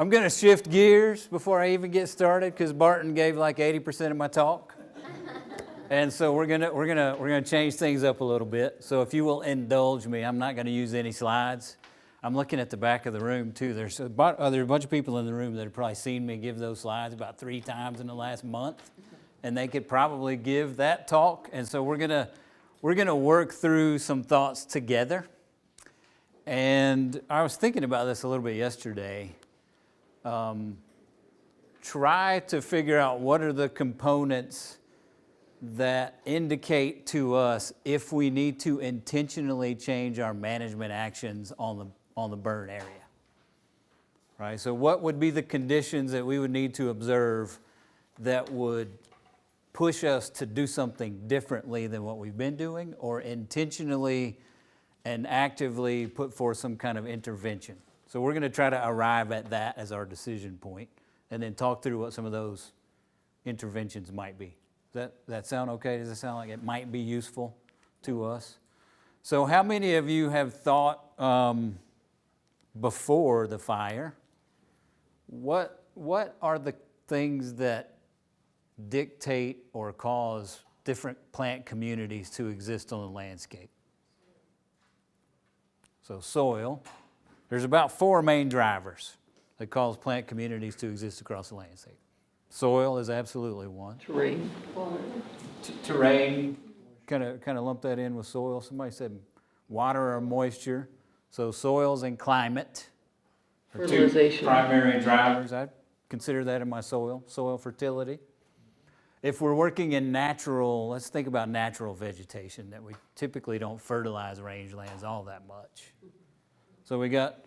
I'm going to shift gears before I even get started because Barton gave like 80% of my talk. And so we're gonna change things up a little bit. So if you will indulge me, I'm not gonna use any slides. I'm looking at the back of the room too. There's a bunch of people in the room that have probably seen me give those slides about 3 times in the last month, and they could probably give that talk. And so we're gonna work through some thoughts together. And I was thinking about this a little bit yesterday. Try to figure out what are the components that indicate to us if we need to intentionally change our management actions on the burn area, right? So what would be the conditions that we would need to observe that would push us to do something differently than what we've been doing, or intentionally and actively put forth some kind of intervention? So we're going to try to arrive at that as our decision point and then talk through what some of those interventions might be. Does that sound okay? Does it sound like it might be useful to us? So how many of you have thought before the fire, what are the things that dictate or cause different plant communities to exist on the landscape? So soil, there's about 4 main drivers that cause plant communities to exist across the landscape. Soil is absolutely one. Terrain. Terrain, kind of lump that in with soil. Somebody said water or moisture. So soils and climate are 2 primary drivers. I'd consider that in my soil fertility. If we're working in natural, let's think about natural vegetation that we typically don't fertilize rangelands all that much. So we got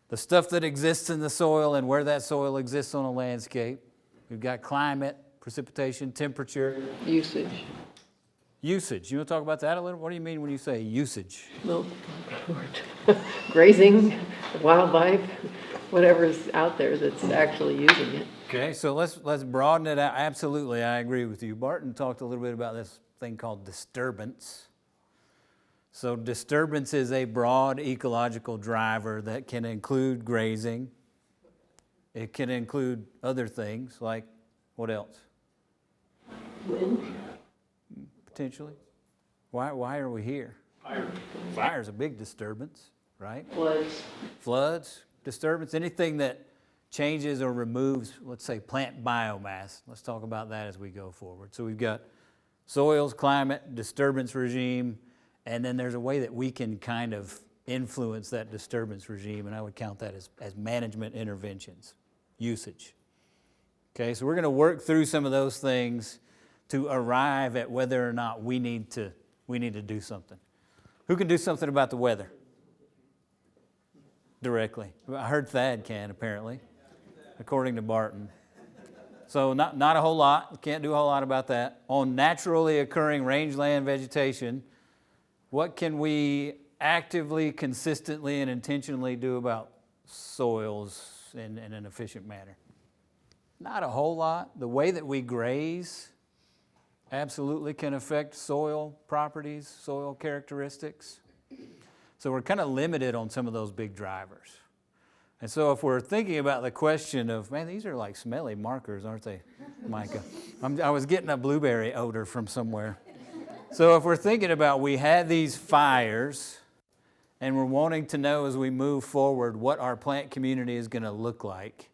the stuff that exists in the soil and where that soil exists on a landscape. We've got climate, precipitation, temperature. Usage. Usage. You want to talk about that a little? What do you mean when you say usage? No, grazing, wildlife, whatever's out there that's actually using it. Okay, so let's broaden it out. Absolutely, I agree with you. Barton talked a little bit about this thing called disturbance. So disturbance is a broad ecological driver that can include grazing. It can include other things like, what else? Wind. Potentially. Why are we here? Fire's a big disturbance, right? Floods, disturbance, anything that changes or removes, let's say, plant biomass. Let's talk about that as we go forward. So we've got soils, climate, disturbance regime, and then there's a way that we can kind of influence that disturbance regime, and I would count that as management interventions, usage. Okay, so we're going to work through some of those things to arrive at whether or not we need to do something. Who can do something about the weather? Directly. I heard Thad can, apparently, according to Barton. So not a whole lot. Can't do a whole lot about that. On naturally occurring rangeland vegetation, what can we actively, consistently, and intentionally do about soils in an efficient manner? Not a whole lot. The way that we graze absolutely can affect soil properties, soil characteristics. So we're kind of limited on some of those big drivers. And so if we're thinking about the question of, man, these are like smelly markers, aren't they, Micah? I was getting a blueberry odor from somewhere. So if we're thinking about we had these fires and we're wanting to know as we move forward what our plant community is going to look like,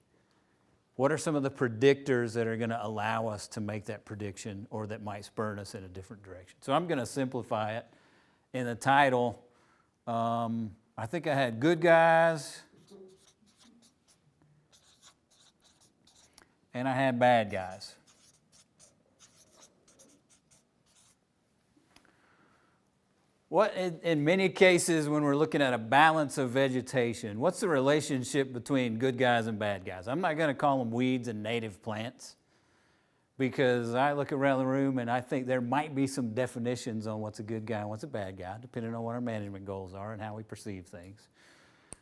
what are some of the predictors that are going to allow us to make that prediction or that might spur us in a different direction? So I'm going to simplify it. In the title, I think I had good guys and I had bad guys. What, in many cases, when we're looking at a balance of vegetation, what's the relationship between good guys and bad guys? I'm not going to call them weeds and native plants because I look around the room and I think there might be some definitions on what's a good guy and what's a bad guy, depending on what our management goals are and how we perceive things.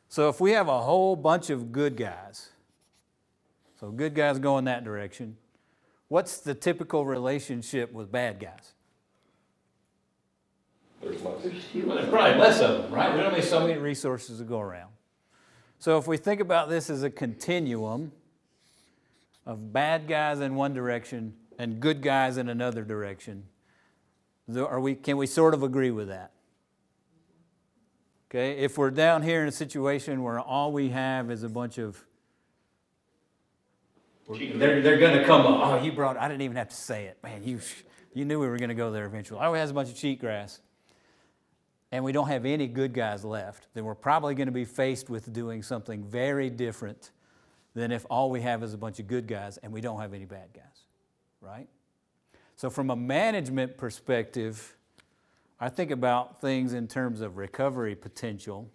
So if we have a whole bunch of good guys, so good guys go in that direction, what's the typical relationship with bad guys? There's less. Well, there's probably less of them, right? There's only so many resources to go around. So if we think about this as a continuum of bad guys in one direction and good guys in another direction, can we sort of agree with that? Okay, if we're down here in a situation where all we have is a bunch of, they're going to come up. Oh, I didn't even have to say it. Man, you knew we were going to go there eventually. Oh, it has a bunch of cheatgrass. And we don't have any good guys left. Then we're probably going to be faced with doing something very different than if all we have is a bunch of good guys and we don't have any bad guys, right? So from a management perspective, I think about things in terms of recovery potential.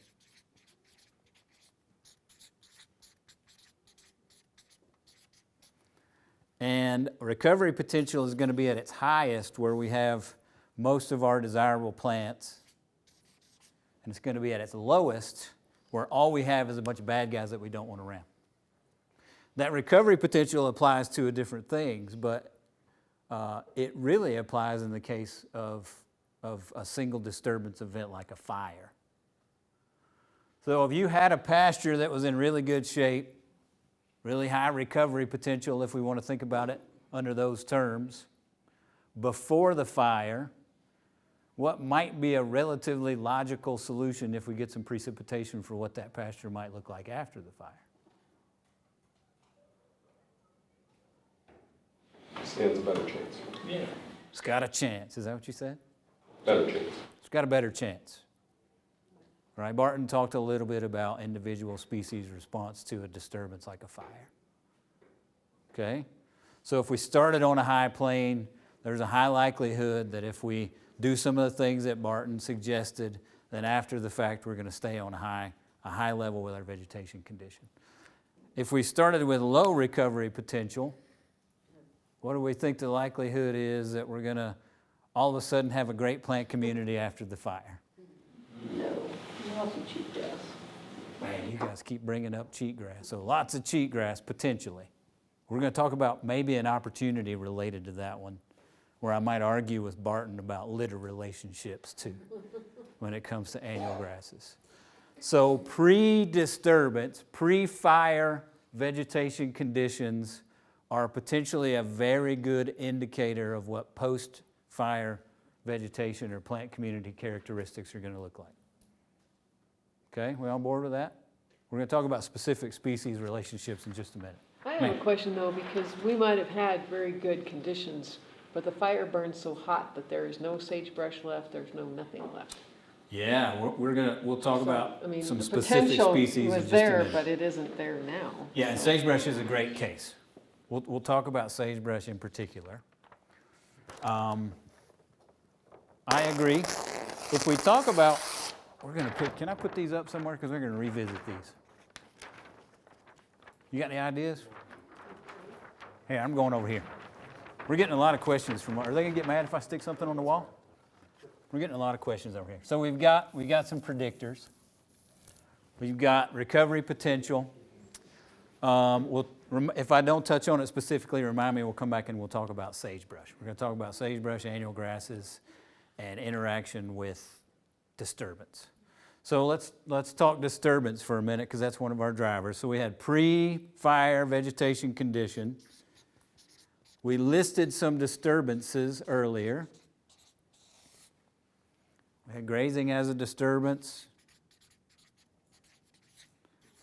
And recovery potential is going to be at its highest where we have most of our desirable plants. And it's going to be at its lowest where all we have is a bunch of bad guys that we don't want around. That recovery potential applies to different things, but it really applies in the case of a single disturbance event like a fire. So if you had a pasture that was in really good shape, really high recovery potential, if we want to think about it under those terms, before the fire, what might be a relatively logical solution if we get some precipitation for what that pasture might look like after the fire? Stands a better chance. Yeah. It's got a chance. Is that what you said? Better chance. It's got a better chance. Right? Barton talked a little bit about individual species response to a disturbance like a fire. Okay? So if we started on a high plane, there's a high likelihood that if we do some of the things that Barton suggested, then after the fact we're going to stay on a high level with our vegetation condition. If we started with low recovery potential, what do we think the likelihood is that we're going to all of a sudden have a great plant community after the fire? No, lots of cheatgrass. Man, you guys keep bringing up cheatgrass. So lots of cheatgrass, potentially. We're going to talk about maybe an opportunity related to that one, where I might argue with Barton about litter relationships too, when it comes to annual grasses. So pre-disturbance, pre-fire vegetation conditions are potentially a very good indicator of what post-fire vegetation or plant community characteristics are going to look like. Okay, we on board with that? We're going to talk about specific species relationships in just a minute. I have a question though, because we might have had very good conditions, but the fire burned so hot that there is no sagebrush left, there's nothing left. Yeah, we'll talk about So, I mean, some the specific potential species in was just a there, minute. but it isn't there now. Yeah, and sagebrush is a great case. We'll talk about sagebrush in particular. I agree. If we talk about, can I put these up somewhere? Because we're going to revisit these. You got any ideas? Hey, I'm going over here. We're getting a lot of questions from, are they going to get mad if I stick something on the wall? We're getting a lot of questions over here. So we've got some predictors. We've got recovery potential. If I don't touch on it specifically, remind me, we'll come back and we'll talk about sagebrush. We're going to talk about sagebrush, annual grasses, and interaction with disturbance. So let's talk disturbance for a minute because that's one of our drivers. So we had pre-fire vegetation condition. We listed some disturbances earlier. We had grazing as a disturbance.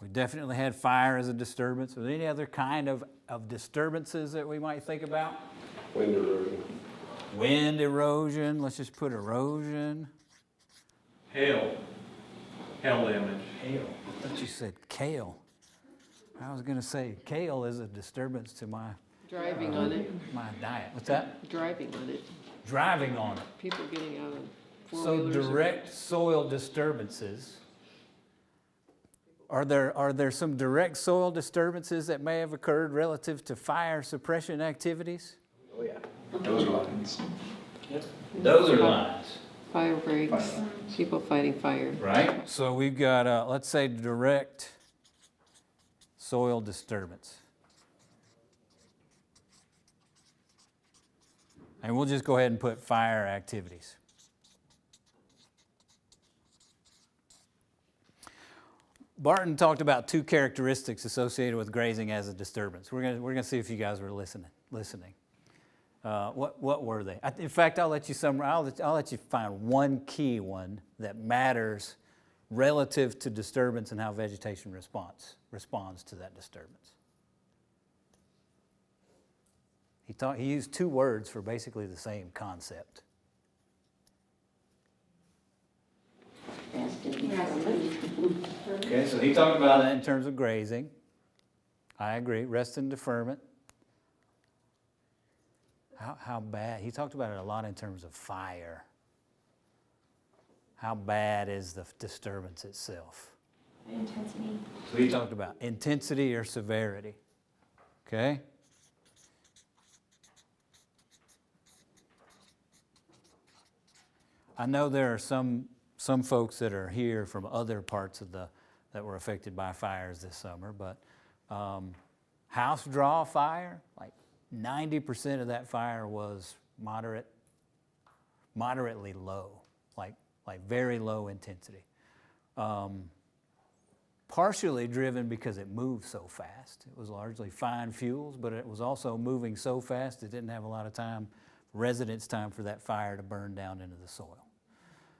We definitely had fire as a disturbance. Are there any other kind of disturbances that we might think about? Wind erosion. Wind erosion. Let's just put erosion. Hail damage. Hail. I thought you said kale. I was going to say kale is a disturbance to my Driving on it, diet. What's that? driving on it, Driving on it. people getting out on So four-wheelers. direct soil disturbances. Are there some direct soil disturbances that may have occurred relative to fire suppression activities? Oh, yeah. Those lines. Those are lines. Fire breaks, people fighting fire. Right. So we've got, let's say, direct soil disturbance. And we'll just go ahead and put fire activities. Barton talked about two characteristics associated with grazing as a disturbance. We're gonna see if you guys were listening. What were they? In fact, I'll let you find one key one that matters relative to disturbance and how vegetation responds to that disturbance. He used two words for basically the same concept. Okay, so he talked about that in terms of grazing. I agree. Rest and deferment. How bad? He talked about it a lot in terms of fire. How bad is the disturbance itself? Intensity. So he talked about intensity or severity. Okay? I know there are some folks that are here from other parts of that were affected by fires this summer, but house draw fire, like 90% of that fire was moderately low, like very low intensity. Partially driven because it moved so fast. It was largely fine fuels, but it was also moving so fast it didn't have a lot of time, residence time, for that fire to burn down into the soil.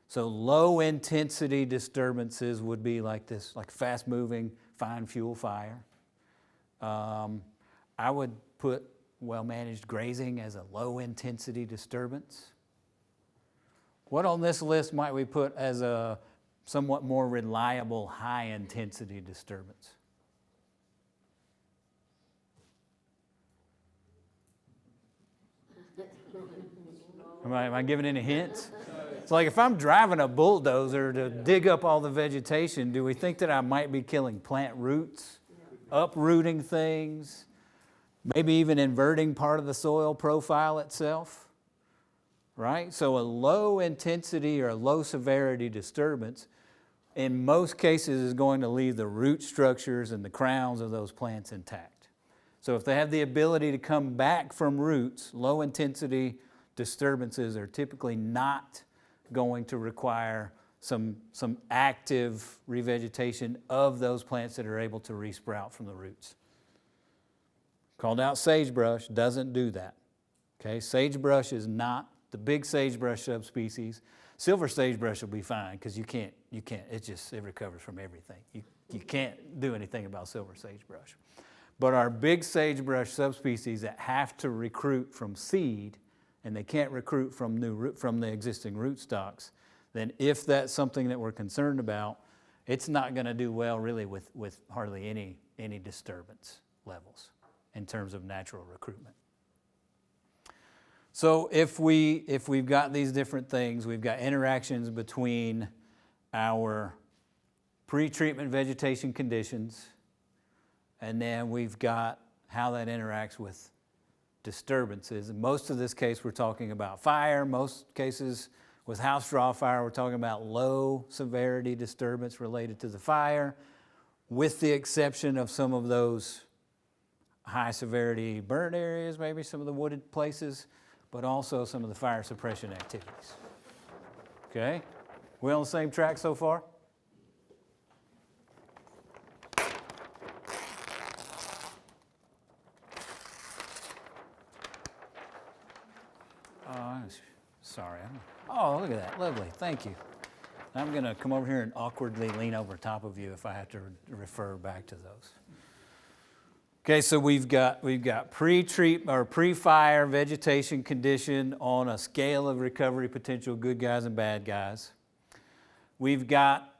So low intensity disturbances would be like this, like fast moving fine fuel fire. I would put well-managed grazing as a low-intensity disturbance. What on this list might we put as a somewhat more reliable high-intensity disturbance? Am I giving any hints? It's like if I'm driving a bulldozer to dig up all the vegetation, do we think that I might be killing plant roots, uprooting things? Maybe even inverting part of the soil profile itself, right? So a low intensity or a low severity disturbance in most cases is going to leave the root structures and the crowns of those plants intact. So if they have the ability to come back from roots, low intensity disturbances are typically not going to require some active revegetation of those plants that are able to resprout from the roots. Called out sagebrush doesn't do that. Okay, sagebrush is not the big sagebrush subspecies. Silver sagebrush will be fine because you can't, it recovers from everything. You can't do anything about silver sagebrush. But our big sagebrush subspecies that have to recruit from seed and they can't recruit from the existing root stocks, then if that's something that we're concerned about, it's not going to do well really with hardly any disturbance levels in terms of natural recruitment. So if we've got these different things, we've got interactions between our pre-treatment vegetation conditions, and then we've got how that interacts with disturbances. In most of this case, we're talking about fire. Most cases with house draw fire, we're talking about low severity disturbance related to the fire, with the exception of some of those high severity burn areas, maybe some of the wooded places, but also some of the fire suppression activities. Okay? We on the same track so far? Sorry. Oh, look at that. Lovely. Thank you. I'm going to come over here and awkwardly lean over top of you if I have to refer back to those. Okay, so we've got pre-treat or pre-fire vegetation condition on a scale of recovery potential, good guys and bad guys. We've got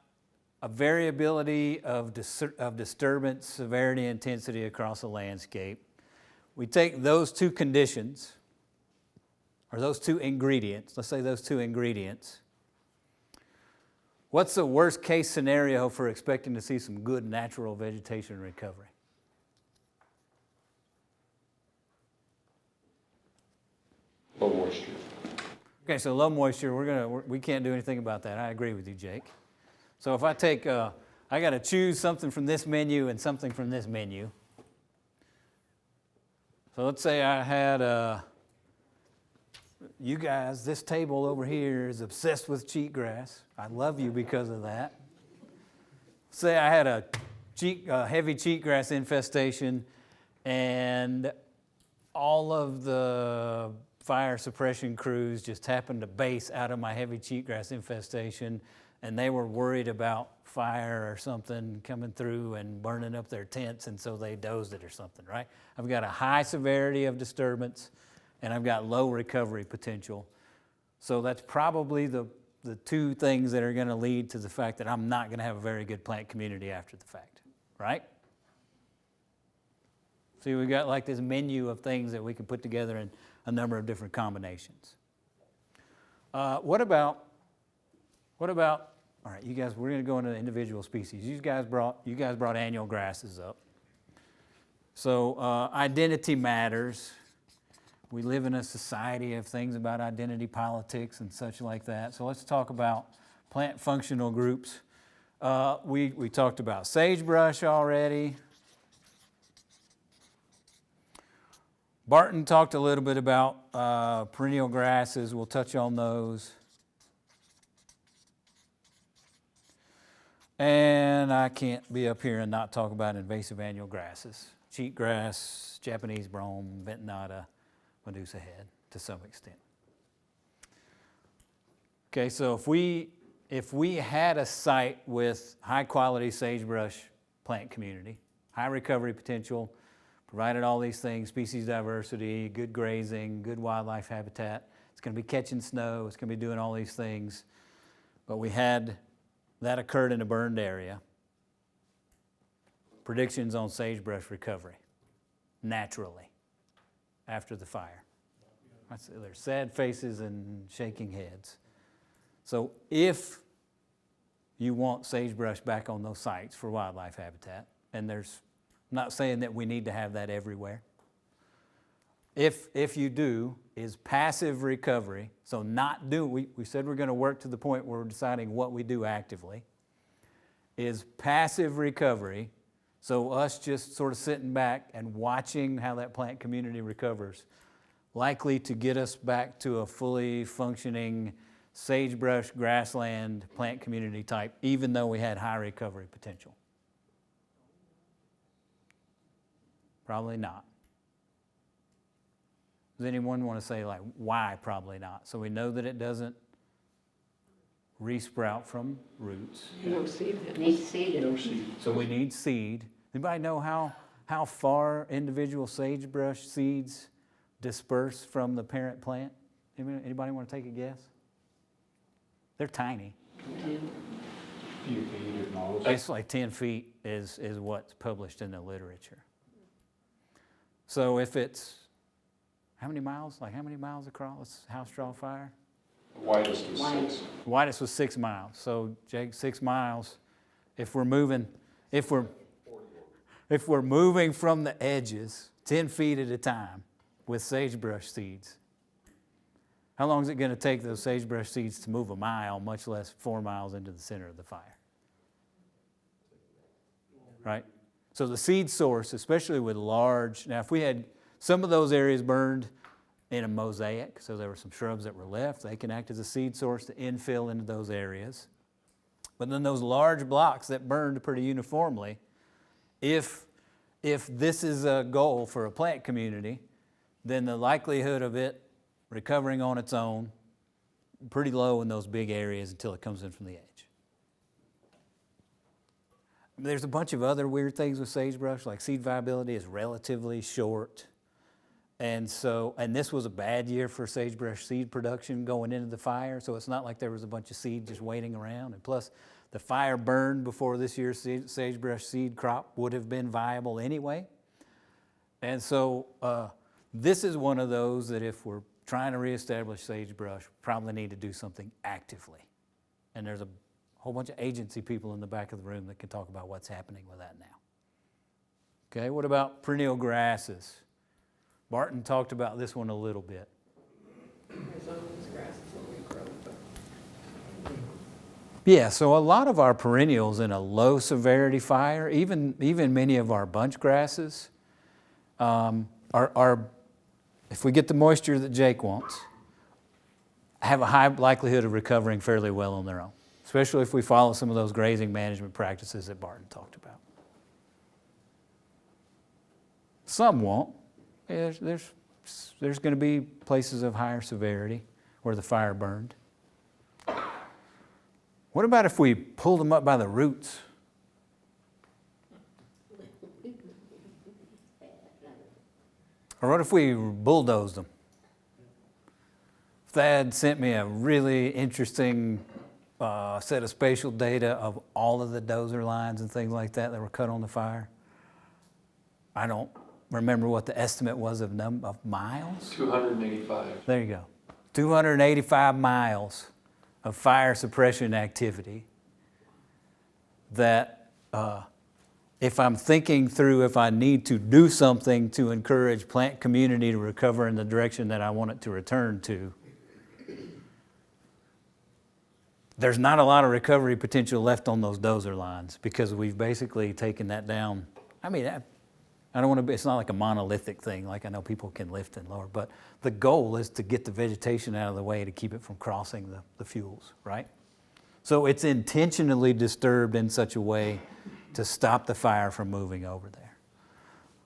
a variability of disturbance, severity, intensity across the landscape. We take those two conditions, or those two ingredients, let's say those two ingredients. What's the worst case scenario for expecting to see some good natural vegetation recovery? Low moisture. Okay, so low moisture, we can't do anything about that. I agree with you, Jake. So if I take, I got to choose something from this menu and something from this menu. So let's say I had, you guys, this table over here is obsessed with cheatgrass. I love you because of that. say I had a heavy cheatgrass infestation, and all of the fire suppression crews just happened to base out of my heavy cheatgrass infestation, and they were worried about fire or something coming through and burning up their tents, and so they dozed it or something, right? I've got a high severity of disturbance, and I've got low recovery potential. So that's probably the two things that are going to lead to the fact that I'm not going to have a very good plant community after the fact, right? See, we've got like this menu of things that we can put together in a number of different combinations. What about, all right, you guys, we're going to go into individual species. You guys brought annual grasses up. So identity matters. We live in a society of things about identity politics and such like that. So let's talk about plant functional groups. We talked about sagebrush already. Barton talked a little bit about perennial grasses. We'll touch on those. And I can't be up here and not talk about invasive annual grasses. Cheatgrass, Japanese brome, ventonata, Medusa head to some extent. Okay, so if we had a site with high quality sagebrush plant community, high recovery potential, provided all these things, species diversity, good grazing, good wildlife habitat, it's going to be catching snow, it's going to be doing all these things, but we had that occurred in a burned area. Predictions on sagebrush recovery, naturally, after the fire. There's sad faces and shaking heads. So if you want sagebrush back on those sites for wildlife habitat, and I'm not saying that we need to have that everywhere. If you do, is passive recovery, so we said we're going to work to the point where we're deciding what we do actively, is passive recovery, so us just sort of sitting back and watching how that plant community recovers, likely to get us back to a fully functioning sagebrush, grassland, plant community type, even though we had high recovery potential? Probably not. Does anyone want to say, like, why probably not? So we know that it doesn't resprout from roots. No seed heads. Needs seed. No seed. So we need seed. Anybody know how far individual sagebrush seeds disperse from the parent plant? Anybody want to take a guess? They're tiny. Few feet at most. It's like 10 feet is what's published in the literature. So if it's, how many miles? Like how many miles across house straw fire? Widest was Wide. 6. Widest was 6 miles. So Jake, 6 miles. If we're moving from the edges 10 feet at a time with sagebrush seeds, how long is it going to take those sagebrush seeds to move a mile, much less 4 miles into the center of the fire? Right? So the seed source, especially with large, now if we had some of those areas burned in a mosaic, so there were some shrubs that were left, they can act as a seed source to infill into those areas. But then those large blocks that burned pretty uniformly, if this is a goal for a plant community, then the likelihood of it recovering on its own, pretty low in those big areas until it comes in from the edge. There's a bunch of other weird things with sagebrush, like seed viability is relatively short. And this was a bad year for sagebrush seed production going into the fire, so it's not like there was a bunch of seed just waiting around. And plus, the fire burned before this year's sagebrush seed crop would have been viable anyway. And so this is one of those that if we're trying to reestablish sagebrush, we probably need to do something actively. And there's a whole bunch of agency people in the back of the room that can talk about what's happening with that now. Okay, what about perennial grasses? Barton talked about this one a little bit. As long as grass is what we grow, but Yeah, so a lot of our perennials in a low severity fire, even many of our bunch grasses, are, if we get the moisture that Jake wants, have a high likelihood of recovering fairly well on their own. especially if we follow some of those grazing management practices that Barton talked about. Some won't. There's going to be places of higher severity where the fire burned. What about if we pulled them up by the roots? Or what if we bulldozed them? Thad sent me a really interesting set of spatial data of all of the dozer lines and things like that were cut on the fire. I don't remember what the estimate was of miles. 285. There you go. 285 miles of fire suppression activity that if I'm thinking through if I need to do something to encourage plant community to recover in the direction that I want it to return to, there's not a lot of recovery potential left on those dozer lines because we've basically taken that down. I mean, I don't want to be, it's not like a monolithic thing, like I know people can lift and lower, but the goal is to get the vegetation out of the way to keep it from crossing the fuels, right? So it's intentionally disturbed in such a way to stop the fire from moving over there.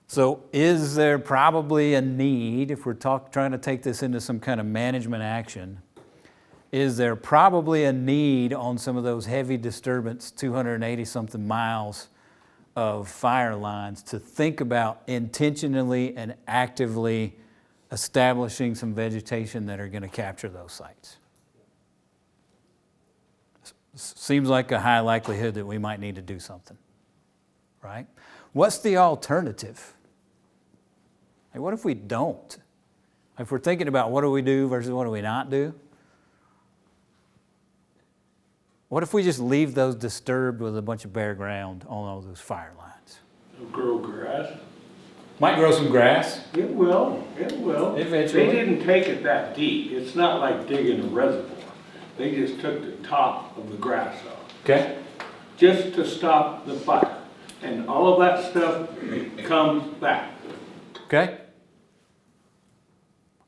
So is there probably a need, if we're trying to take this into some kind of management action, is there probably a need on some of those heavy disturbance, 280-something miles of fire lines to think about intentionally and actively establishing some vegetation that are going to capture those sites? Seems like a high likelihood that we might need to do something, right? What's the alternative? Hey, what if we don't? If we're thinking about what do we do versus what do we not do? What if we just leave those disturbed with a bunch of bare ground on all those fire lines? It'll grow grass. Might grow some grass. It will, it will. Eventually. They didn't take it that deep. It's not like digging a reservoir. They just took the top of the grass off, Okay. just to stop the fire. And all of that stuff comes back. Okay.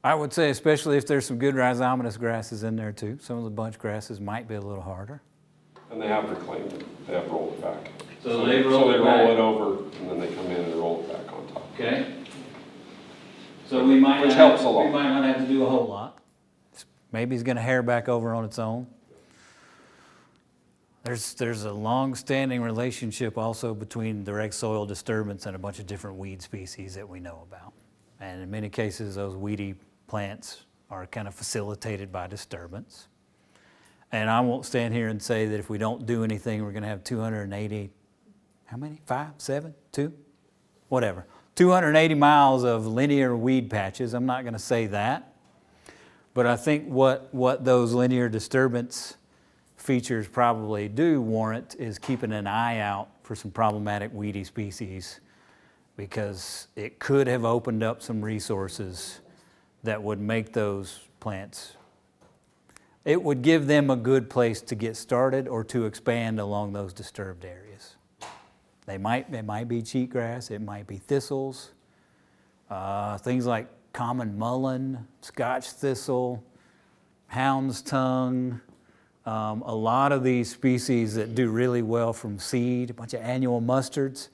I would say especially if there's some good rhizomatous grasses in there too. Some of the bunch grasses might be a little harder. And they have reclaimed it, they have rolled it back. So they roll it roll back. it over, and then they come in and roll it back on top. Okay. So we might Which not helps have, a lot. we might not have to do a whole lot. Maybe it's going to hair back over on its own. There's a long-standing relationship also between direct soil disturbance and a bunch of different weed species that we know about. And in many cases, those weedy plants are kind of facilitated by disturbance. And I won't stand here and say that if we don't do anything, we're going to have 280, how many? 5, 7, 2? Whatever. 280 miles of linear weed patches. I'm not going to say that. But I think what those linear disturbance features probably do warrant is keeping an eye out for some problematic weedy species, because it could have opened up some resources that would make those plants, it would give them a good place to get started or to expand along those disturbed areas. It might be cheatgrass, it might be thistles, things like common mullein, Scotch thistle, hound's tongue, a lot of these species that do really well from seed, a bunch of annual mustards,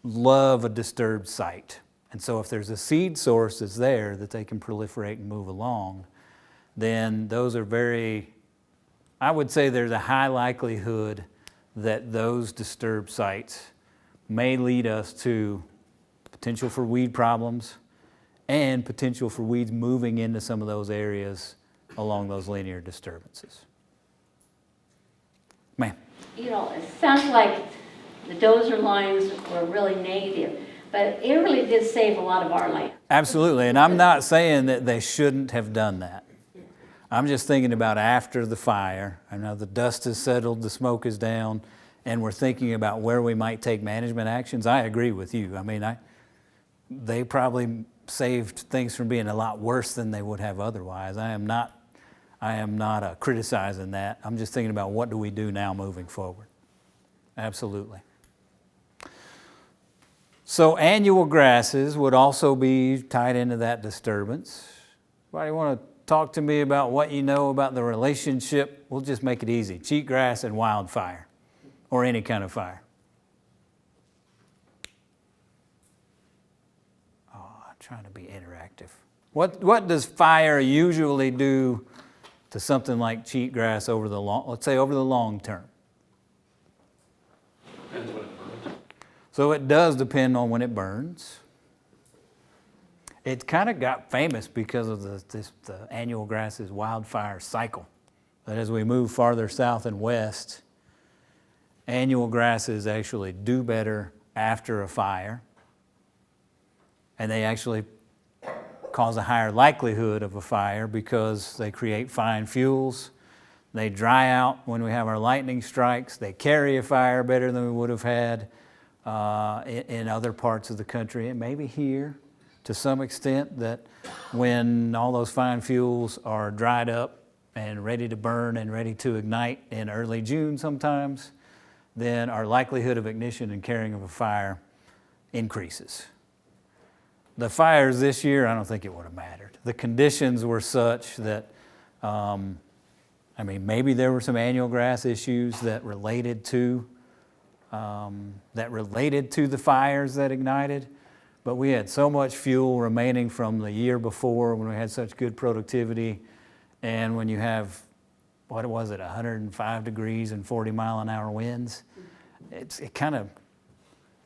love a disturbed site. And so if there's a seed source that's there that they can proliferate and move along, then those are I would say there's a high likelihood that those disturbed sites may lead us to potential for weed problems and potential for weeds moving into some of those areas along those linear disturbances. Ma'am. You know, it sounds like the dozer lines were really negative, but it really did save a lot of our land. Absolutely, and I'm not saying that they shouldn't have done that. I'm just thinking about after the fire. I know the dust has settled, the smoke is down, and we're thinking about where we might take management actions. I agree with you. I mean, they probably saved things from being a lot worse than they would have otherwise. I am not criticizing that. I'm just thinking about what do we do now moving forward. Absolutely. So annual grasses would also be tied into that disturbance. Anybody want to talk to me about what you know about the relationship. We'll just make it easy. Cheatgrass and wildfire, or any kind of fire. Oh, I'm trying to be interactive. What does fire usually do to something like cheatgrass over the long, let's say over the long term? Depends when it burns. So it does depend on when it burns. It kind of got famous because of the annual grasses wildfire cycle. That as we move farther south and west, annual grasses actually do better after a fire. And they actually cause a higher likelihood of a fire because they create fine fuels. They dry out when we have our lightning strikes. They carry a fire better than we would have had in other parts of the country, and maybe here to some extent, that when all those fine fuels are dried up and ready to burn and ready to ignite in early June sometimes, then our likelihood of ignition and carrying of a fire increases. The fires this year, I don't think it would have mattered. The conditions were such that, maybe there were some annual grass issues that related to the fires that ignited, but we had so much fuel remaining from the year before when we had such good productivity, and when you have, 105 degrees and 40-mile-an-hour winds,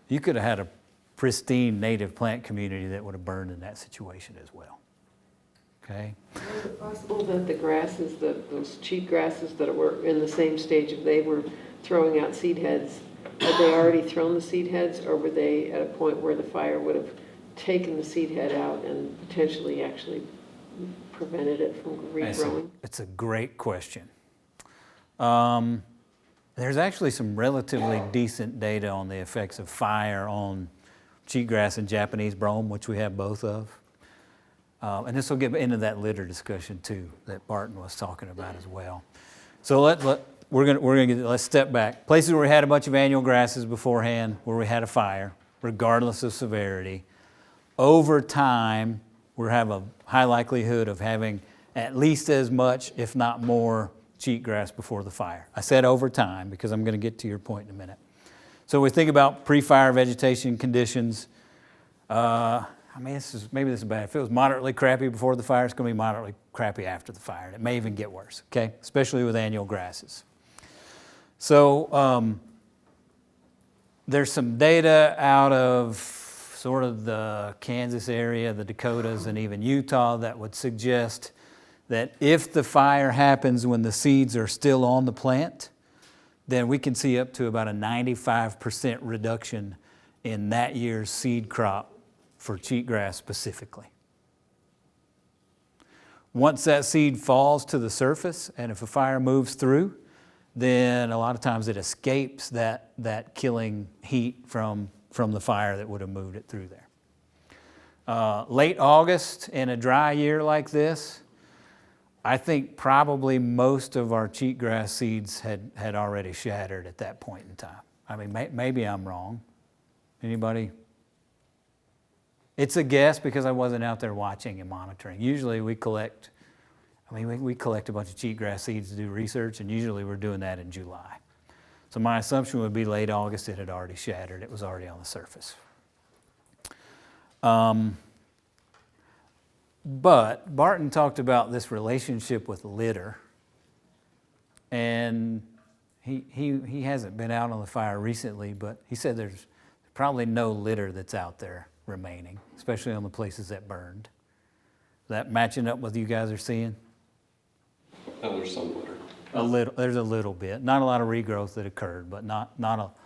you could have had a pristine native plant community that would have burned in that situation as well. Okay? Is it possible that the grasses, those cheat grasses that were in the same stage, if they were throwing out seed heads, had they already thrown the seed heads, or were they at a point where the fire would have taken the seed head out and potentially actually prevented it from regrowing? It's a great question. There's actually some relatively decent data on the effects of fire on cheatgrass and Japanese brome, which we have both of. And this will get into that litter discussion too that Barton was talking about as well. So let's step back. Places where we had a bunch of annual grasses beforehand, where we had a fire, regardless of severity, over time we have a high likelihood of having at least as much, if not more, cheatgrass before the fire. I said over time because I'm going to get to your point in a minute. So we think about pre-fire vegetation conditions. Maybe this is bad. If it was moderately crappy before the fire, it's going to be moderately crappy after the fire. And it may even get worse, okay? Especially with annual grasses. So there's some data out of sort of the Kansas area, the Dakotas, and even Utah that would suggest that if the fire happens when the seeds are still on the plant, then we can see up to about a 95% reduction in that year's seed crop for cheatgrass specifically. Once that seed falls to the surface, and if a fire moves through, then a lot of times it escapes that killing heat from the fire that would have moved it through there. Late August in a dry year like this, I think probably most of our cheatgrass seeds had already shattered at that point in time. I mean, maybe I'm wrong. Anybody? It's a guess because I wasn't out there watching and monitoring. Usually we collect a bunch of cheatgrass seeds to do research, and usually we're doing that in July. So my assumption would be late August it had already shattered. It was already on the surface. But Barton talked about this relationship with litter, and he hasn't been out on the fire recently, but he said there's probably no litter that's out there remaining, especially on the places that burned. Is that matching up with what you guys are seeing? No, there's some litter. There's a little bit. Not a lot of regrowth that occurred, but not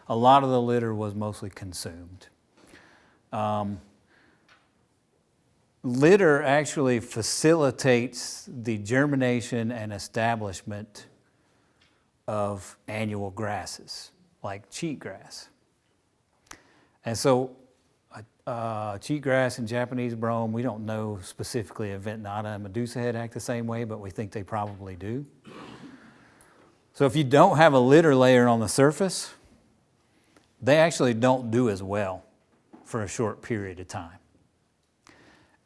a lot of the litter was mostly consumed. Litter actually facilitates the germination and establishment of annual grasses, like cheatgrass. And so cheatgrass and Japanese brome, we don't know specifically if Ventonata and Medusa head act the same way, but we think they probably do. So if you don't have a litter layer on the surface, they actually don't do as well for a short period of time.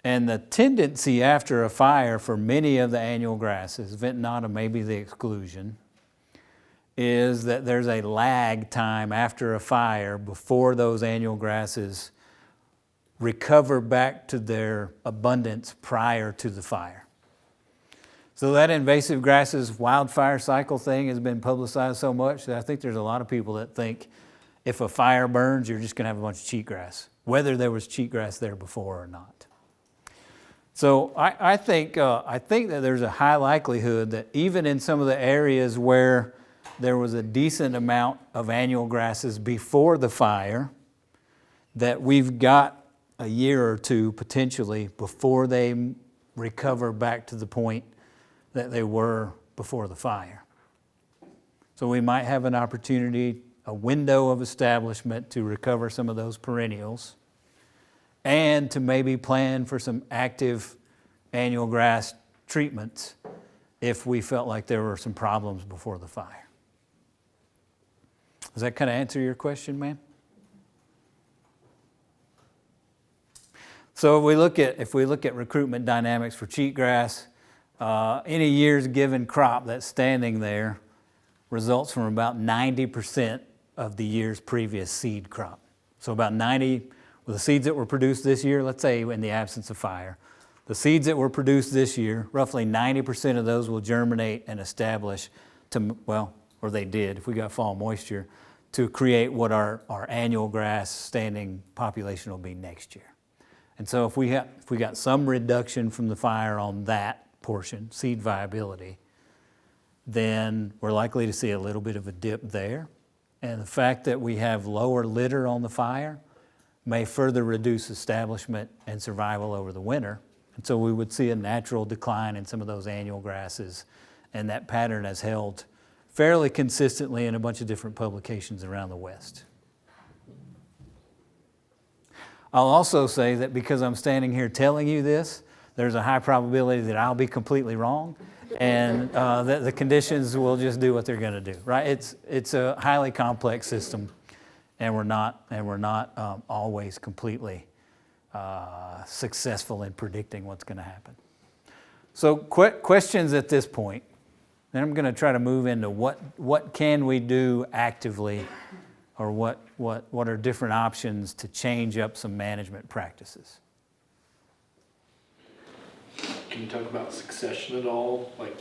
And the tendency after a fire for many of the annual grasses, Ventonata may be the exclusion, is that there's a lag time after a fire before those annual grasses recover back to their abundance prior to the fire. So that invasive grasses wildfire cycle thing has been publicized so much that I think there's a lot of people that think if a fire burns, you're just going to have a bunch of cheatgrass, whether there was cheatgrass there before or not. So I think that there's a high likelihood that even in some of the areas where there was a decent amount of annual grasses before the fire, that we've got a year or two potentially before they recover back to the point that they were before the fire. So we might have an opportunity, a window of establishment to recover some of those perennials and to maybe plan for some active annual grass treatments if we felt like there were some problems before the fire. Does that kind of answer your question, ma'am? So if we look at recruitment dynamics for cheatgrass, any year's given crop that's standing there results from about 90% of the year's previous seed crop. So about 90, with the seeds that were produced this year, let's say in the absence of fire, the seeds that were produced this year, roughly 90% of those will germinate and establish to, well, or they did if we got fall moisture, to create what our annual grass standing population will be next year. And so if we got some reduction from the fire on that portion, seed viability, then we're likely to see a little bit of a dip there. And the fact that we have lower litter on the fire may further reduce establishment and survival over the winter. And so we would see a natural decline in some of those annual grasses, and that pattern has held fairly consistently in a bunch of different publications around the West. I'll also say that because I'm standing here telling you this, there's a high probability that I'll be completely wrong, and that the conditions will just do what they're going to do. Right? It's a highly complex system, and we're not always completely successful in predicting what's going to happen. So questions at this point. Then I'm going to try to move into what can we do actively, or what are different options to change up some management practices. Can you talk about succession at all? Like,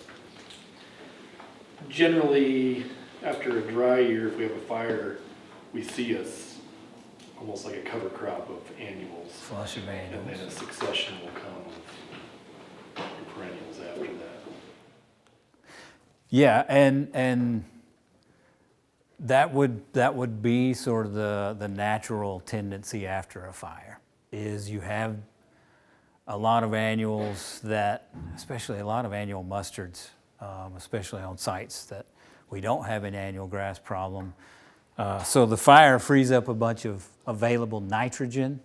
generally, after a dry year, if we have a fire, we see almost like a cover crop of annuals. Flush of annuals. And then a succession will come of perennials after that. Yeah, and that would be sort of the natural tendency after a fire, is you have a lot of annuals that, especially a lot of annual mustards, especially on sites that we don't have an annual grass problem. So the fire frees up a bunch of available nitrogen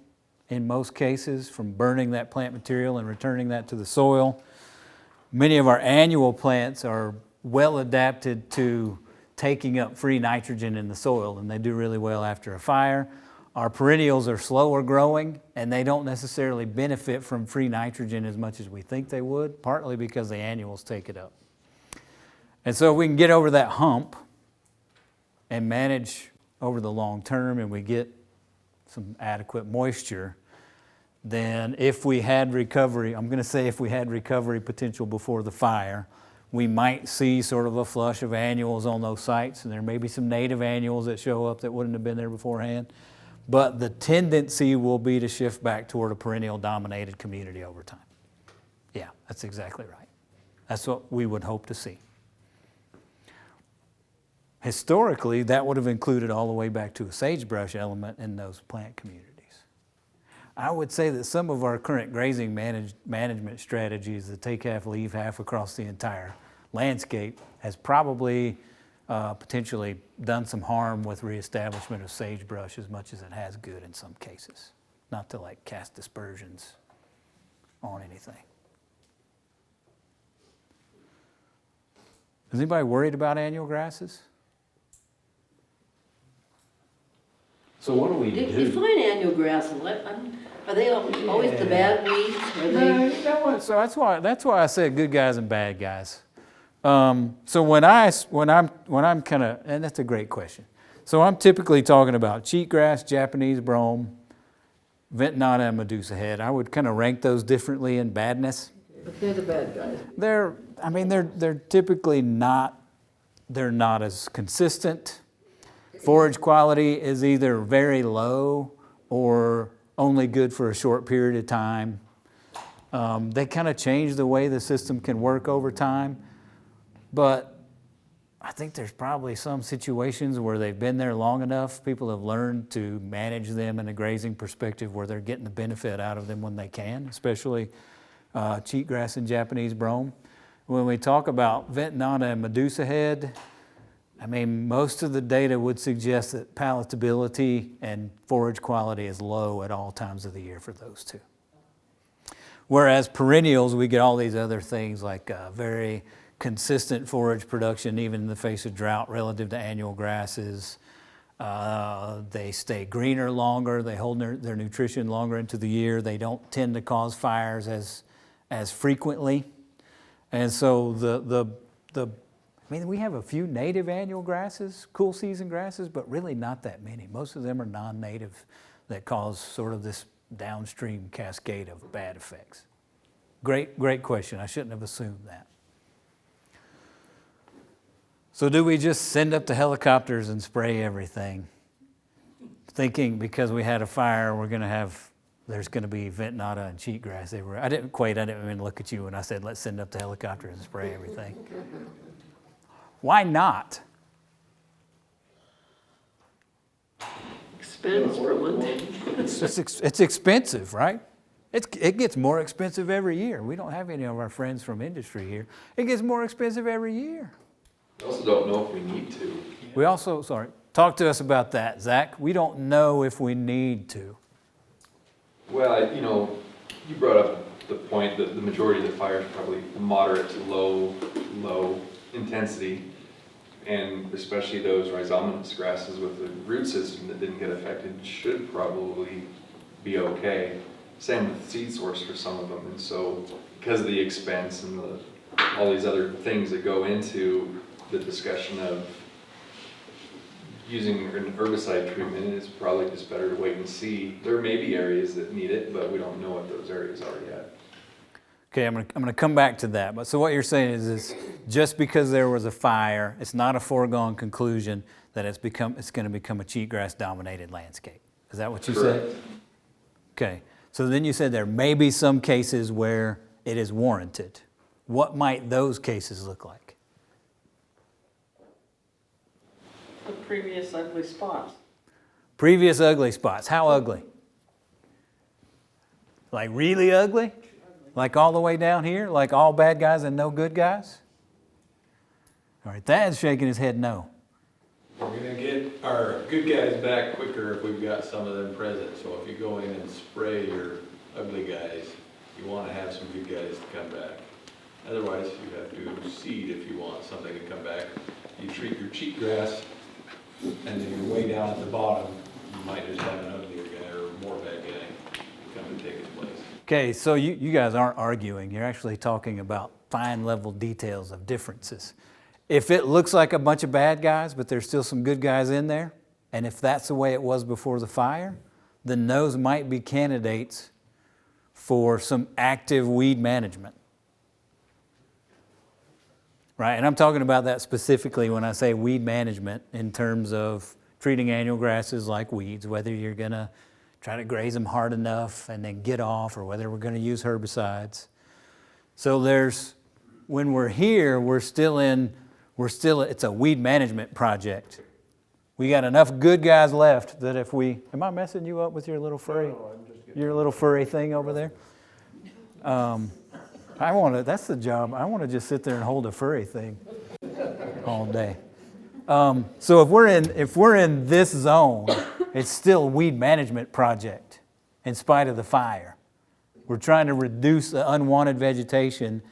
in most cases from burning that plant material and returning that to the soil. Many of our annual plants are well adapted to taking up free nitrogen in the soil, and they do really well after a fire. Our perennials are slower growing, and they don't necessarily benefit from free nitrogen as much as we think they would, partly because the annuals take it up. And so if we can get over that hump and manage over the long term, and we get some adequate moisture, then if we had recovery, I'm going to say if we had recovery potential before the fire, we might see sort of a flush of annuals on those sites, and there may be some native annuals that show up that wouldn't have been there beforehand. But the tendency will be to shift back toward a perennial-dominated community over time. Yeah, that's exactly right. That's what we would hope to see. Historically, that would have included all the way back to a sagebrush element in those plant communities. I would say that some of our current grazing management strategies that take half, leave half across the entire landscape has probably potentially done some harm with reestablishment of sagebrush as much as it has good in some cases. Not to like cast dispersions on anything. Is anybody worried about annual grasses? So what do we do? Define annual grass, Are they always the bad weeds? Are No, they? you know what? So that's why I said good guys and bad guys. So when I'm kind of, and that's a great question. So I'm typically talking about cheatgrass, Japanese brome, ventonata, and Medusa head. I would kind of rank those differently in badness. But they're the bad guys. They're typically not, they're not as consistent. Forage quality is either very low or only good for a short period of time. They kind of change the way the system can work over time, but I think there's probably some situations where they've been there long enough, people have learned to manage them in a grazing perspective where they're getting the benefit out of them when they can, especially cheatgrass and Japanese brome. When we talk about ventonata and Medusa head, most of the data would suggest that palatability and forage quality is low at all times of the year for those two. Whereas perennials, we get all these other things like very consistent forage production, even in the face of drought relative to annual grasses. They stay greener longer, they hold their nutrition longer into the year, they don't tend to cause fires as frequently. And so we have a few native annual grasses, cool season grasses, but really not that many. Most of them are non-native that cause sort of this downstream cascade of bad effects. Great question. I shouldn't have assumed that. So do we just send up the helicopters and spray everything, thinking because we had a fire, there's going to be ventonata and cheatgrass everywhere? I didn't even look at you when I said, let's send up the helicopters and spray everything. Why not? Expense for one thing. It's expensive, right? It gets more expensive every year. We don't have any of our friends from industry here. It gets more expensive every year. I also don't know if we need to. Talk to us about that, Zach. We don't know if we need to. Well, you brought up the point that the majority of the fires are probably moderate to low intensity, and especially those rhizomatous grasses with the root system that didn't get affected should probably be okay. Same with seed source for some of them, and so because of the expense and all these other things that go into the discussion of using an herbicide treatment, it's probably just better to wait and see. There may be areas that need it, but we don't know what those areas are yet. Okay, I'm gonna come back to that. But so what you're saying is just because there was a fire, it's not a foregone conclusion that it's going to become a cheatgrass dominated landscape. Is that what you Correct. said? Okay. So then you said there may be some cases where it is warranted. What might those cases look like? The previous ugly spots. Previous ugly spots. How ugly? Like really ugly? Like all the way down here? Like all bad guys and no good guys? All right, Thad's shaking his head no. We're gonna get our good guys back quicker if we've got some of them present. So if you go in and spray your ugly guys, you wanna have some good guys to come back. Otherwise, you have to seed if you want something to come back. You treat your cheatgrass, and then you're way down at the bottom, you might just have an uglier guy or more bad guy come and take his place. Okay, so you guys aren't arguing. You're actually talking about fine level details of differences. If it looks like a bunch of bad guys, but there's still some good guys in there, and if that's the way it was before the fire, then those might be candidates for some active weed management. Right, and I'm talking about that specifically when I say weed management in terms of treating annual grasses like weeds, whether you're gonna try to graze them hard enough and then get off, or whether we're gonna use herbicides. So when we're here, it's a weed management project. We got enough good guys left that am I messing you up with your little furry thing over there? That's the job. I want to just sit there and hold a furry thing all day. So if we're in this zone, it's still a weed management project in spite of the fire. We're trying to reduce the unwanted vegetation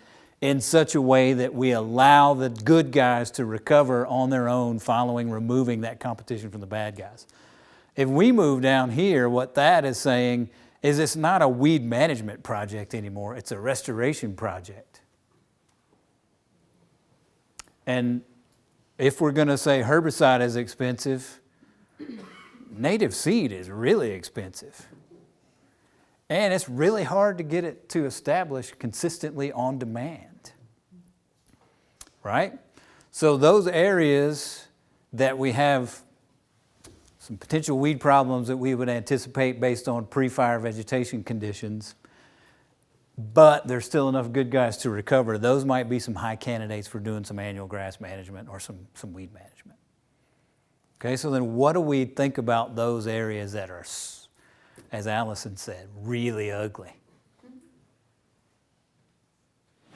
in such a way that we allow the good guys to recover on their own following removing that competition from the bad guys. If we move down here, what that is saying is it's not a weed management project anymore, it's a restoration project. And if we're gonna say herbicide is expensive, native seed is really expensive. And it's really hard to get it to establish consistently on demand, right? So those areas that we have some potential weed problems that we would anticipate based on pre-fire vegetation conditions, but there's still enough good guys to recover, those might be some high candidates for doing some annual grass management or some weed management. Okay, so then what do we think about those areas that are, as Allison said, really ugly?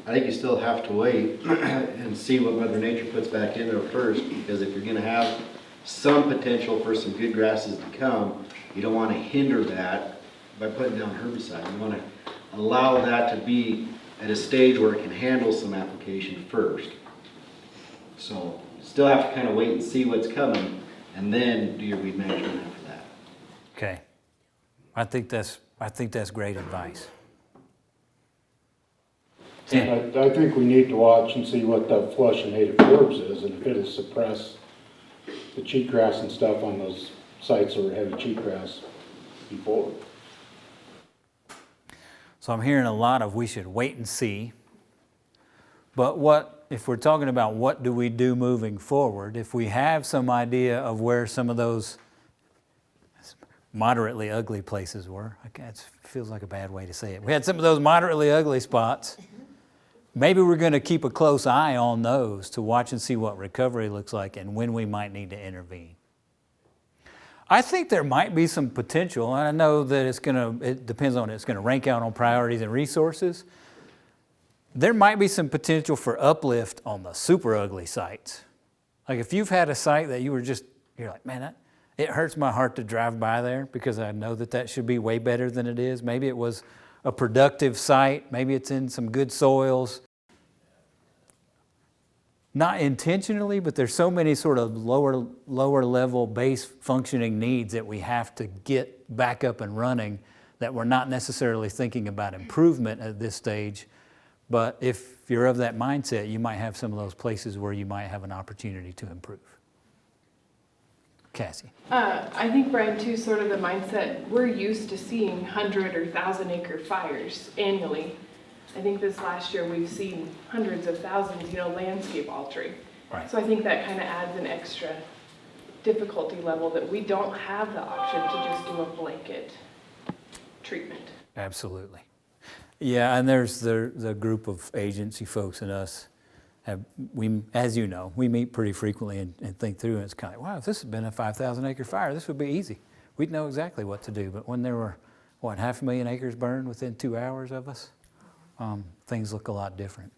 I think you still have to wait and see what Mother Nature puts back in there first, because if you're gonna have some potential for some good grasses to come, you don't wanna hinder that by putting down herbicide. You wanna allow that to be at a stage where it can handle some application first. So, still have to kind of wait and see what's coming, and then do your weed management after that. Okay, I think that's great advice. I think we need to watch and see what the flush of native forbs is, and if it'll suppress the cheatgrass and stuff on those sites that were heavy cheatgrass before. So I'm hearing a lot of we should wait and see. But what, if we're talking about what do we do moving forward, if we have some idea of where some of those moderately ugly places were, it feels like a bad way to say it. We had some of those moderately ugly spots. Maybe we're going to keep a close eye on those to watch and see what recovery looks like and when we might need to intervene. I think there might be some potential, and I know that it depends on, it's going to rank out on priorities and resources. There might be some potential for uplift on the super ugly sites. Like if you've had a site that you're like, man, it hurts my heart to drive by there because I know that should be way better than it is. Maybe it was a productive site. Maybe it's in some good soils. Not intentionally, but there's so many sort of lower level base functioning needs that we have to get back up and running that we're not necessarily thinking about improvement at this stage. But if you're of that mindset, you might have some of those places where you might have an opportunity to improve. Cassie. I think, Brian, too, sort of the mindset, we're used to seeing 100 or 1,000 acre fires annually. I think this last year we've seen hundreds of thousands, landscape altering. Right. So I think that kind of adds an extra difficulty level that we don't have the option to just do a blanket treatment. Absolutely. Yeah, and there's the group of agency folks and us. As you know, we meet pretty frequently and think through, and it's kind of like, wow, if this had been a 5,000 acre fire, this would be easy. We'd know exactly what to do. But when there were, 500,000 acres burned within 2 hours of us, things look a lot different.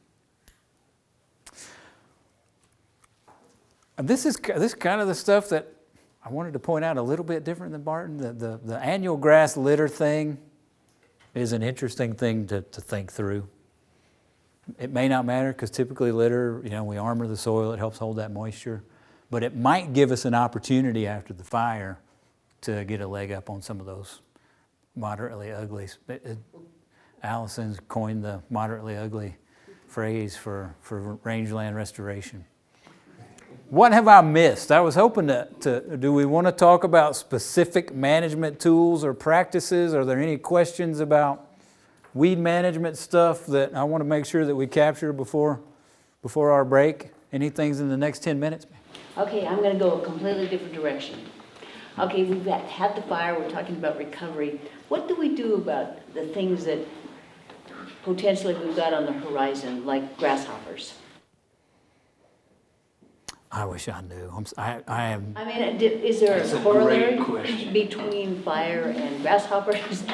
And this is kind of the stuff that I wanted to point out a little bit different than Barton. The annual grass litter thing is an interesting thing to think through. It may not matter because typically litter, we armor the soil, it helps hold that moisture. But it might give us an opportunity after the fire to get a leg up on some of those moderately ugly. Allison's coined the moderately ugly phrase for rangeland restoration. What have I missed? I was hoping do we want to talk about specific management tools or practices? Are there any questions about weed management stuff that I want to make sure that we capture before our break? Anything's in the next 10 minutes? Okay, I'm going to go a completely different direction. Okay, we've had the fire, we're talking about recovery. What do we do about the things that potentially we've got on the horizon, like grasshoppers? I wish I knew. I am. I mean, is there a corollary between fire and grasshoppers?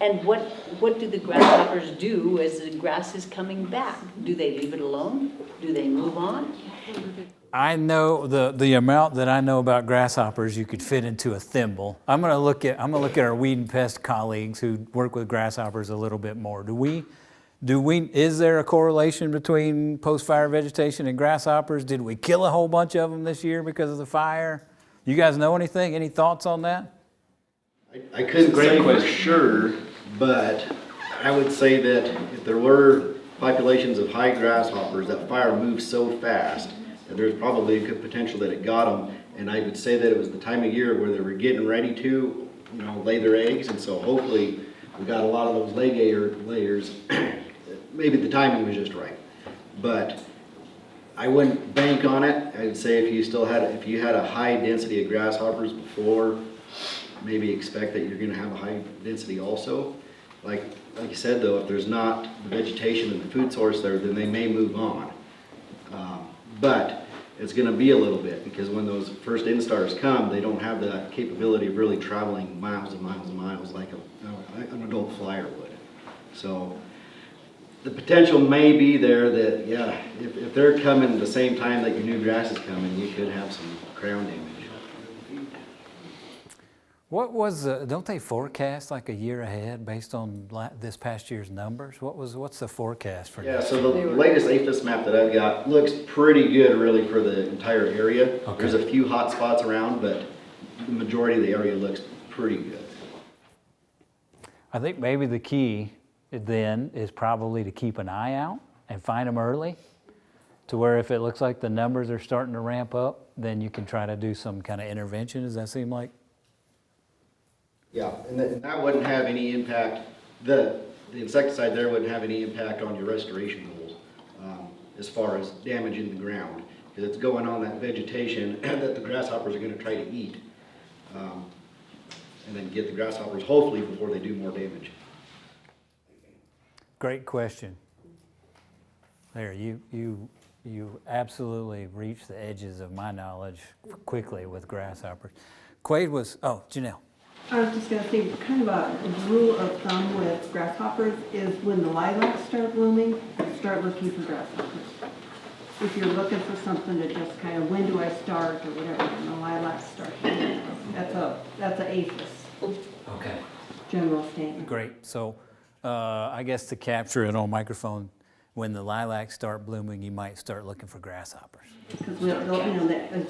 And what do the grasshoppers do as the grass is coming back? Do they leave it alone? Do they move on? I know the amount that I know about grasshoppers you could fit into a thimble. I'm gonna look at our weed and pest colleagues who work with grasshoppers a little bit more. Is there a correlation between post-fire vegetation and grasshoppers? Did we kill a whole bunch of them this year because of the fire? You guys know anything? Any thoughts on that? I couldn't Great say for question. sure, but I would say that if there were populations of high grasshoppers, that fire moves so fast that there's probably a good potential that it got them. And I would say that it was the time of year where they were getting ready to, lay their eggs. And so hopefully we got a lot of those layers. Maybe the timing was just right. But I wouldn't bank on it. I'd say if you had a high density of grasshoppers before, maybe expect that you're gonna have a high density also. Like you said though, if there's not the vegetation and the food source there, then they may move on. But it's gonna be a little bit, because when those first instars come, they don't have the capability of really traveling miles and miles and miles like an adult flyer would. So the potential may be there that, yeah, if they're coming the same time that your new grass is coming, you could have some crown damage. What was, don't they forecast like a year ahead based on this past year's numbers? What's the forecast for Yeah, this? so the latest APHIS map that I've got looks pretty good really for the entire area. Okay. There's a few hot spots around, but the majority of the area looks pretty good. I think maybe the key then is probably to keep an eye out and find them early, to where if it looks like the numbers are starting to ramp up, then you can try to do some kind of intervention. Does that seem like? Yeah, and that wouldn't have any impact, the insecticide there wouldn't have any impact on your restoration goals as far as damaging the ground, because it's going on that vegetation that the grasshoppers are going to try to eat, and then get the grasshoppers hopefully before they do more damage. Great question. There, you absolutely reached the edges of my knowledge quickly with grasshoppers. Quade was, Janelle. I was just gonna say, kind of a rule of thumb with grasshoppers is when the lilacs start blooming, start looking for grasshoppers. If you're looking for something to just kind of, when do I start or whatever, and the lilacs start, that's a APHIS Okay. general statement. Great. So I guess to capture it on microphone, when the lilacs start blooming, you might start looking for grasshoppers. Because as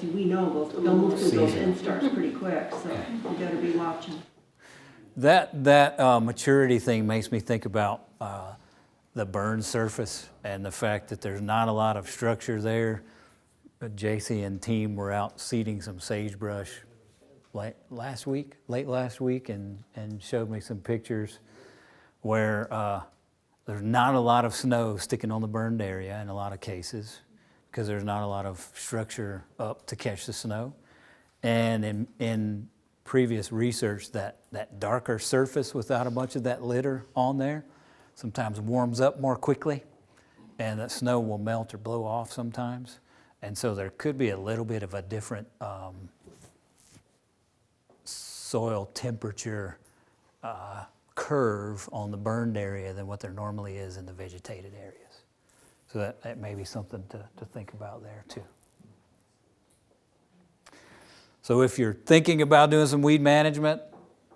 we know, they'll move through those instars pretty quick, so you gotta be watching. That maturity thing makes me think about the burn surface and the fact that there's not a lot of structure there. But JC and team were out seeding some sagebrush late last week, and showed me some pictures where there's not a lot of snow sticking on the burned area in a lot of cases, because there's not a lot of structure up to catch the snow. And in previous research, that darker surface without a bunch of that litter on there sometimes warms up more quickly, and that snow will melt or blow off sometimes. And so there could be a little bit of a different soil temperature curve on the burned area than what there normally is in the vegetated areas. So that may be something to think about there too. So if you're thinking about doing some weed management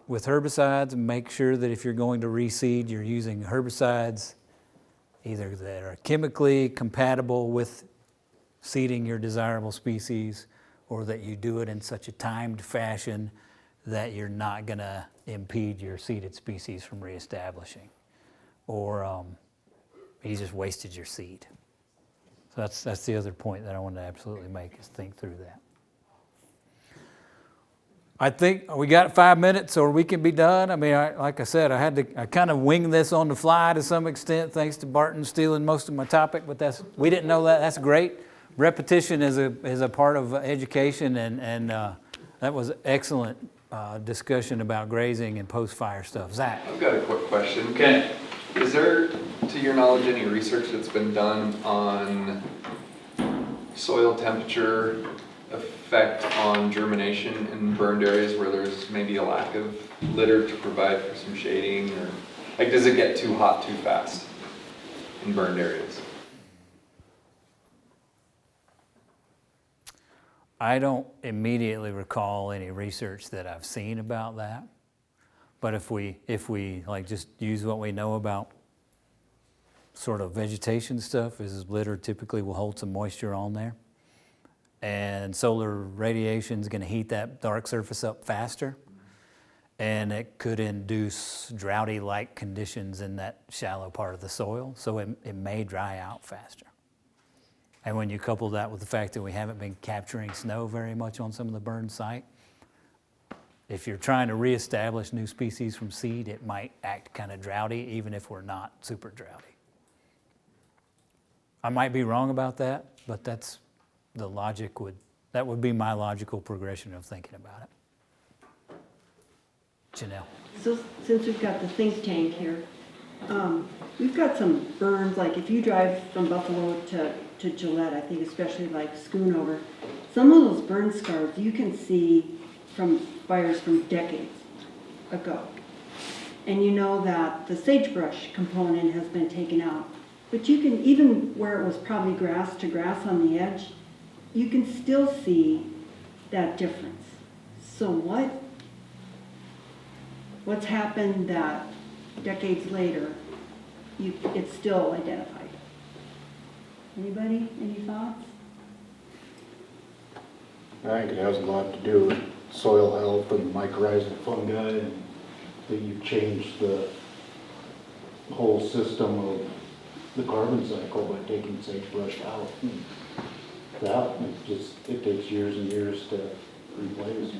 with herbicides, make sure that if you're going to reseed, you're using herbicides either that are chemically compatible with seeding your desirable species, or that you do it in such a timed fashion that you're not going to impede your seeded species from reestablishing, or you just wasted your seed. So that's the other point that I want to absolutely make, is think through that. I think we got 5 minutes or we can be done. I mean, like I said, I kind of winged this on the fly to some extent, thanks to Barton stealing most of my topic, but we didn't know that. That's great. Repetition is a part of education, and that was excellent discussion about grazing and post-fire stuff. Zach? I've got a quick question. Okay. Is there, to your knowledge, any research that's been done on soil temperature effect on germination in burned areas where there's maybe a lack of litter to provide for some shading, or like, does it get too hot too fast in burned areas? I don't immediately recall any research that I've seen about that. But if we like just use what we know about sort of vegetation stuff, is litter typically will hold some moisture on there. and solar radiation is going to heat that dark surface up faster, and it could induce droughty-like conditions in that shallow part of the soil, so it may dry out faster. And when you couple that with the fact that we haven't been capturing snow very much on some of the burned site, if you're trying to reestablish new species from seed, it might act kind of droughty, even if we're not super droughty. I might be wrong about that, but that's the logic that would be my logical progression of thinking about it. Janelle. So since we've got the think tank here, we've got some burns, like if you drive from Buffalo to Gillette, I think especially like Schoonover, some of those burn scars you can see from fires from decades ago. And you know that the sagebrush component has been taken out. But you can, even where it was probably grass to grass on the edge, you can still see that difference. So what's happened that decades later, it's still identified? Anybody, any thoughts? I think it has a lot to do with soil health and mycorrhizal fungi, and that you've changed the whole system of the carbon cycle by taking sagebrush out. It takes years and years to replace.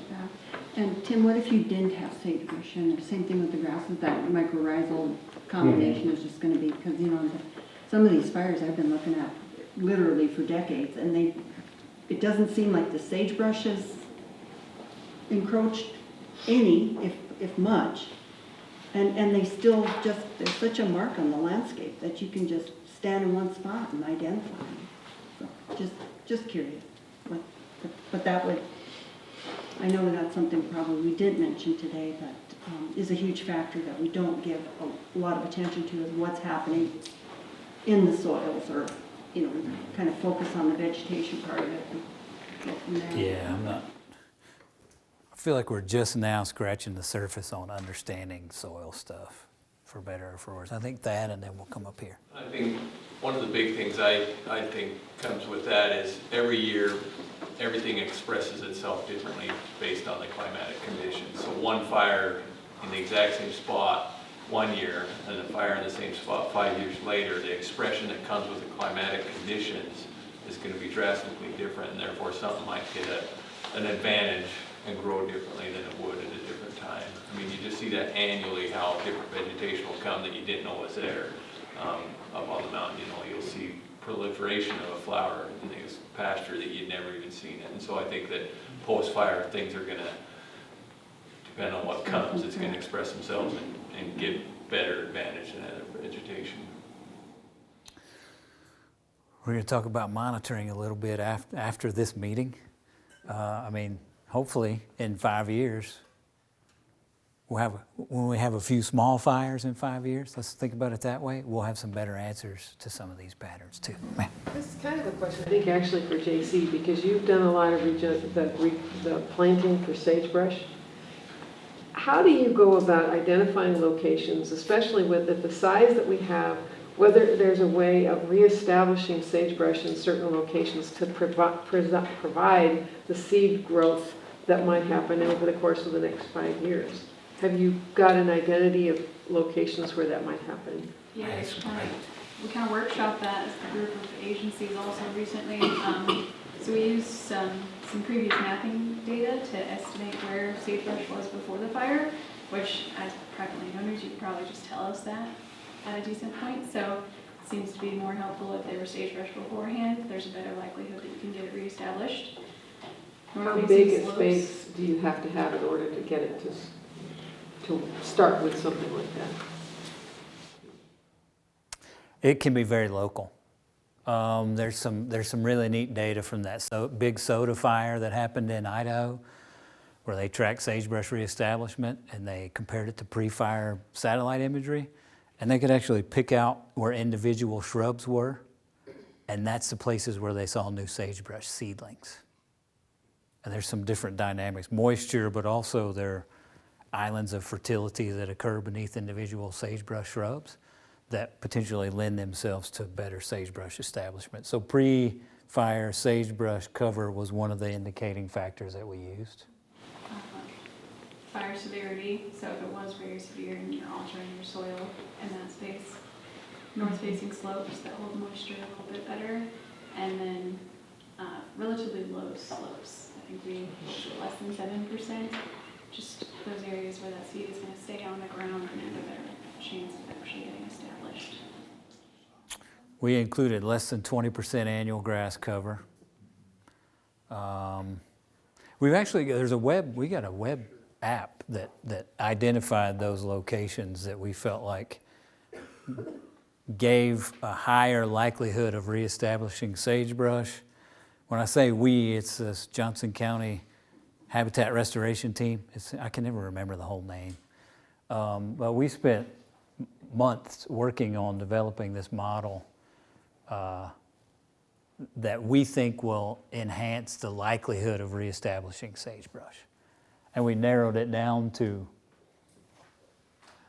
And Tim, what if you didn't have sagebrush? And the same thing with the grasses, that mycorrhizal combination is just gonna be, because some of these fires I've been looking at literally for decades, and it doesn't seem like the sagebrush has encroached any, if much. And they still there's such a mark on the landscape that you can just stand in one spot and identify them. So just curious. But that would, I know that's something probably we didn't mention today, but is a huge factor that we don't give a lot of attention to, is what's happening in the soils, or, kind of focus on the vegetation part of it and go from there. Yeah, I feel like we're just now scratching the surface on understanding soil stuff, for better or for worse. I think that, and then we'll come up here. I think one of the big things I think comes with that is every year, everything expresses itself differently based on the climatic conditions. So one fire in the exact same spot 1 year, and a fire in the same spot 5 years later, the expression that comes with the climatic conditions is going to be drastically different, and therefore something might get an advantage and grow differently than it would at a different time. I mean, you just see that annually, how different vegetation will come that you didn't know was there. Up on the mountain, you'll see proliferation of a flower in this pasture that you'd never even seen it. And so I think that post-fire, things are going to, depend on what comes, it's going to express themselves and give better advantage than other vegetation. We're going to talk about monitoring a little bit after this meeting. Hopefully in 5 years, when we have a few small fires in 5 years, let's think about it that way, we'll have some better answers to some of these patterns too. This is kind of a question, I think, actually for JC, because you've done a lot of the planting for sagebrush. How do you go about identifying locations, especially with the size that we have, whether there's a way of reestablishing sagebrush in certain locations to provide the seed growth that might happen over the course of the next 5 years? Have you got an identity of locations where that might happen? Yeah, we kind of workshop that as a group of agencies also recently. So we used some previous mapping data to estimate where sagebrush was before the fire, which as private landowners, you could probably just tell us that at a decent point. So it seems to be more helpful if there were sagebrush beforehand. There's a better likelihood that you can get it reestablished. How big a space do you have to have in order to get it to start with something like that? It can be very local. There's some really neat data from that big soda fire that happened in Idaho, where they tracked sagebrush reestablishment and they compared it to pre-fire satellite imagery, and they could actually pick out where individual shrubs were, and that's the places where they saw new sagebrush seedlings. And there's some different dynamics, moisture, but also there are islands of fertility that occur beneath individual sagebrush shrubs that potentially lend themselves to better sagebrush establishment. So fire, sagebrush cover was one of the indicating factors that we used. Fire severity, so if it was very severe and you're altering your soil in that space. North-facing slopes that hold moisture a little bit better, and then relatively low slopes. I think we less than 7%. Just those areas where that seed is going to stay on the ground and have a better chance of actually getting established. We included less than 20% annual grass cover. We got a web app that identified those locations that we felt like gave a higher likelihood of reestablishing sagebrush. When I say we, it's this Johnson County Habitat Restoration Team. I can never remember the whole name. But we spent months working on developing this model that we think will enhance the likelihood of reestablishing sagebrush. And we narrowed it down to,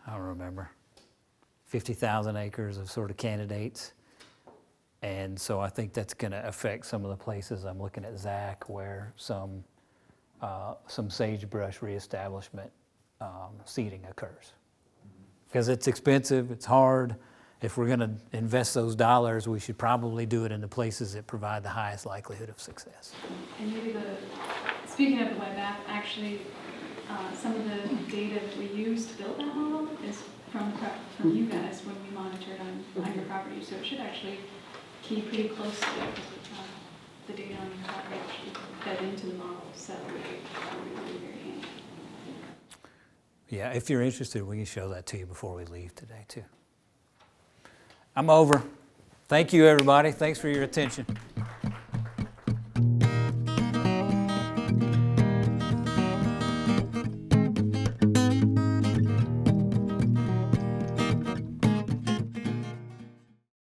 I don't remember, 50,000 acres of sort of candidates. And so I think that's going to affect some of the places. I'm looking at Zach where some sagebrush reestablishment seeding occurs. Because it's expensive, it's hard. If we're going to invest those dollars, we should probably do it in the places that provide the highest likelihood of success. And maybe speaking of the web app, actually, some of the data that we used to build that model is from you guys when we monitored on your property. So it should actually key pretty close to the data on your property actually fed into the model. So that would be very handy. Yeah, if you're interested, we can show that to you before we leave today, too. I'm over. Thank you, everybody. Thanks for your attention.